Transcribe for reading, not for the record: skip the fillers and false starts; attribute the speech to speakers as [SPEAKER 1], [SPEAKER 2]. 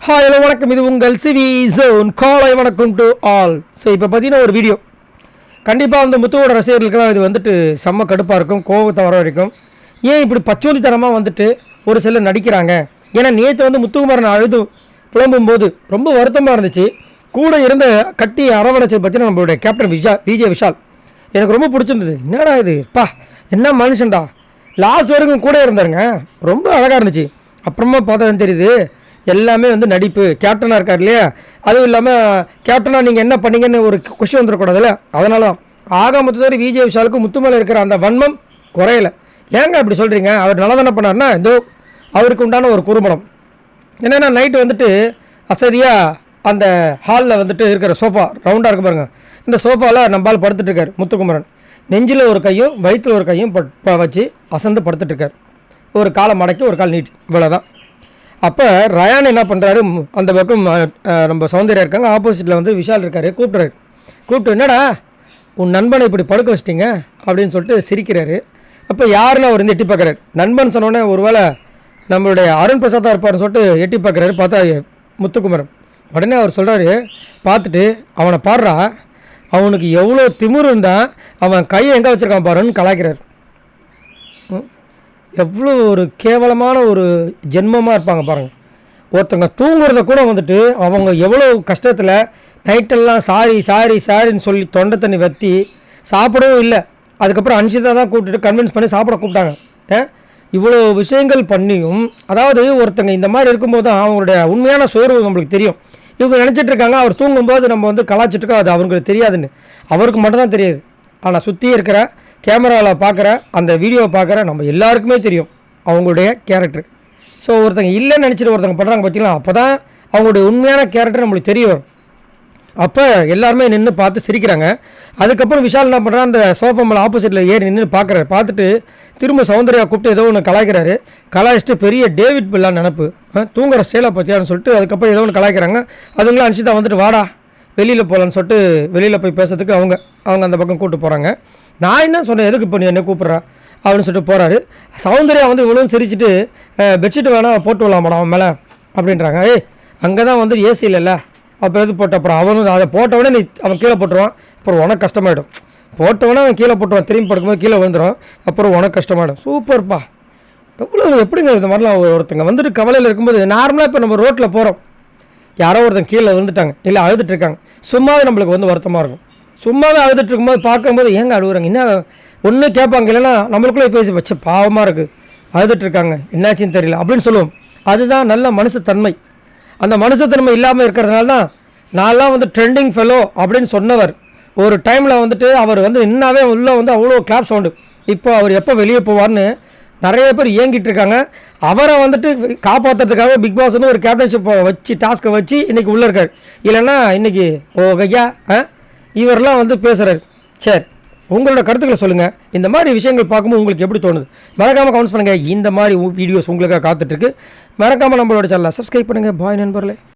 [SPEAKER 1] Hi hello வணக்கம், இது உங்கள் சிவி ஜோன். காலை வணக்கம் டு ஆல். ஸோ இப்போ பார்த்தீங்கன்னா ஒரு வீடியோ கண்டிப்பாக வந்து முத்துவோட ரசிகர்களுக்கெல்லாம் இது வந்துட்டு செம்ம கடுப்பாக இருக்கும், கோவத்தை வர வரைக்கும். ஏன் இப்படி பச்சோந்தித்தனமாக வந்துட்டு ஒரு சிலர் நடிக்கிறாங்க? ஏன்னா நேற்று வந்து முத்துக்குமாரன் அழுது புலம்பும்போது ரொம்ப வருத்தமாக இருந்துச்சு. கூட இருந்த கட்டி அரவணைச்சது பார்த்தீங்கன்னா நம்மளுடைய கேப்டன் விஜய் விஷால் எனக்கு ரொம்ப பிடிச்சிருந்தது. என்னடா இது பா, என்ன மனுஷன்டா, லாஸ்ட் வரைக்கும் கூட இருந்தாருங்க, ரொம்ப அழகாக இருந்துச்சு. அப்புறமா பார்த்தா தெரியுது எல்லாமே வந்து நடிப்பு. கேப்டனாக இருக்கார் இல்லையா, அதுவும் இல்லாமல் கேப்டனாக நீங்கள் என்ன பண்ணீங்கன்னு ஒரு கொஸ்டின் வந்துடக்கூடாதுல்ல, அதனால தான் ஆக மொத்தத்தோடு விஜய் விஷாலுக்கு முத்து மேலே இருக்கிற அந்த வன்மம் குறையலை. ஏங்க அப்படி சொல்கிறீங்க? அவர் நல்லா தானே பண்ணார்னா இதோ அவருக்கு உண்டான ஒரு குறும்படம் என்னென்னா, நைட்டு வந்துட்டு அசதியாக அந்த ஹாலில் வந்துட்டு இருக்கிற சோஃபா ரவுண்டாக இருக்கு பாருங்கள், இந்த சோஃபாவில் நம்மளால் படுத்துட்ருக்கார் முத்துக்குமரன். நெஞ்சில் ஒரு கையும் வயிற்றில் ஒரு கையும் வச்சு அசந்து படுத்துட்ருக்கார். ஒரு காலை மடக்கி ஒரு கால் நீட்டி, இவ்வளோதான். அப்போ ரயான் என்ன பண்ணுறாரு, அந்த பக்கம் நம்ம சௌந்தர்யா இருக்காங்க, ஆப்போசிட்டில் வந்து விஷால் இருக்கார். கூப்பிட்டு என்னடா உன் நண்பனை இப்படி படுக்க வச்சிட்டிங்க அப்படின்னு சொல்லிட்டு சிரிக்கிறாரு. அப்போ யாருன்னு அவர் வந்து எட்டி பார்க்குறாரு. நண்பன் சொன்னோன்னே ஒரு வேளை நம்மளுடைய அருண் பிரசாத்தாக இருப்பார்னு சொல்லிட்டு எட்டி பார்க்குறாரு. பார்த்தா முத்துக்குமரன். உடனே அவர் சொல்கிறாரு, பார்த்துட்டு அவனை பாடுறா, அவனுக்கு எவ்வளோ திமிரு இருந்தால் அவன் கையை எங்கே வச்சுருக்கான் பாருன்னு கலாய்க்கிறார். எவ்வளோ ஒரு கேவலமான ஒரு ஜென்மமாக இருப்பாங்க பாருங்கள். ஒருத்தங்க தூங்குறத கூட வந்துட்டு அவங்க எவ்வளோ கஷ்டத்தில் நைட்டெல்லாம் சாரின்னு சொல்லி தொண்டை தண்ணி வற்றி சாப்பிடவும் இல்லை. அதுக்கப்புறம் அன்ஷிதா தான் கூப்பிட்டுட்டு கன்வின்ஸ் பண்ணி சாப்பிட கூப்பிட்டாங்க. இவ்வளோ விஷயங்கள் பண்ணியும், அதாவது ஒருத்தங்க இந்த மாதிரி இருக்கும்போது தான் அவங்களுடைய உண்மையான சோர்வு நம்மளுக்கு தெரியும். இவங்க நினச்சிட்டு இருக்காங்க அவர் தூங்கும்போது நம்ம வந்து கலாச்சிட்ருக்கோம், அது அவங்களுக்கு தெரியாதுன்னு. அவருக்கு மட்டும்தான் தெரியாது. ஆனால் சுற்றி இருக்கிற கேமராவில் பார்க்குற அந்த வீடியோவை பார்க்குற நம்ம எல்லாருக்குமே தெரியும் அவங்களுடைய கேரக்டர். ஸோ ஒருத்தங்க இல்லைன்னு நினச்சிட்டு ஒருத்தங்க பண்ணுறாங்க பார்த்தீங்களா, அப்போ தான் அவங்களுடைய உண்மையான கேரக்டர் நம்மளுக்கு தெரிய வரும். அப்போ எல்லாருமே நின்று பார்த்து சிரிக்கிறாங்க. அதுக்கப்புறம் விஷால் என்ன பண்ணுறான், அந்த சோஃபா மேலே ஆப்போசிட்டில் ஏறி நின்று பார்க்குறாரு. பார்த்துட்டு திரும்ப சௌந்தர்யா கூப்பிட்டு ஏதோ ஒன்று கலாய்க்கிறாரு. கலாய்ச்சிட்டு பெரிய டேவிட் பில்லா நினப்பு, தூங்குற ஸ்டைலை பற்றியான்னு சொல்லிட்டு அதுக்கப்புறம் ஏதோ ஒன்று கலாய்க்கிறாங்க. அதுங்களும் அனுப்பிச்சிதான் வந்துட்டு வாடா வெளியில் போகலான்னு சொல்லிட்டு வெளியில் போய் பேசுறதுக்கு அவங்க அந்த பக்கம் கூப்பிட்டு போகிறாங்க. நான் என்ன சொன்னேன், எதுக்கு இப்போ நீ என்ன கூப்பிட்றா அப்படின்னு சொல்லிட்டு போகிறாரு. சௌந்தர்யா வந்து இவ்வளோ சிரிச்சுட்டு பெட்ஷீட் வேணால் போட்டு விடலாமாடா அவன் மேலே அப்படின்றாங்க. அங்கே தான் வந்து ஏசி இல்லைல்ல, அப்போ எது போட்ட அப்புறம் அவனும் அதை போட்டவொடனே நீ அவன் கீழே போட்டுருவான், அப்புறம் உனக்கு கஷ்டமாயிடும். போட்டவொடனே அவன் கீழே போட்டுருவான், திரும்பி படுக்கும்போது கீழே விழுந்துடும், அப்புறம் உனக்கு கஷ்டமாயிடும். சூப்பர்ப்பா, எவ்வளோ எப்படிங்க இந்த மாதிரிலாம் ஒருத்தங்க வந்துட்டு கவலையில் இருக்கும்போது. நார்மலாக இப்போ நம்ம ரோட்டில் போகிறோம், யாரோ ஒருத்தங்க கீழே விழுந்துட்டாங்க, இல்லை அழுதுட்டுருக்காங்க, சும்மாவே நம்மளுக்கு வந்து வருத்தமாக இருக்கும். சும்மாவே அழுதுட்டு இருக்கும்போது பார்க்கும்போது ஏங்க அழுகுறாங்க, என்ன ஒன்று கேட்பாங்க, இல்லைன்னா நம்மளுக்குள்ளே பேசி வச்ச பாவமாக இருக்குது, அழுதுட்டுருக்காங்க என்னாச்சின்னு தெரியல அப்படின்னு சொல்லுவோம். அதுதான் நல்ல மனுஷத்தன்மை. அந்த மனுஷத்தன்மை இல்லாமல் இருக்கிறதுனால தான் நான்லாம் வந்து ட்ரெண்டிங் ஃபெலோ அப்படின்னு சொன்னவர் ஒரு டைமில் வந்துட்டு அவர் வந்து இன்னவே உள்ளே வந்து அவ்வளோ கிளாப் சவுண்டு. இப்போ அவர் எப்போ வெளியே போவார்னு நிறைய பேர் இயங்கிட்டு இருக்காங்க. அவரை வந்துட்டு காப்பாற்றுறதுக்காக பிக் பாஸ் வந்து ஒரு கேப்டன்ஷிப்பை வச்சு டாஸ்க்கை வச்சு இன்றைக்கி உள்ளே இருக்கார். இல்லைன்னா இன்றைக்கி கையா இவரெல்லாம் வந்து பேசுகிறாரு. சரி, உங்களோட கருத்துக்களை சொல்லுங்கள். இந்த மாதிரி விஷயங்கள் பார்க்கும்போது உங்களுக்கு எப்படி தோணுது? மறக்காமல் கமெண்ட்ஸ் பண்ணுங்கள். இந்த மாதிரி வீடியோஸ் உங்களுக்காக காத்துட்ருக்கு. மறக்காமல் நம்மளோட சேனலை சப்ஸ்கிரைப் பண்ணுங்கள். பாய் நண்பர்களே.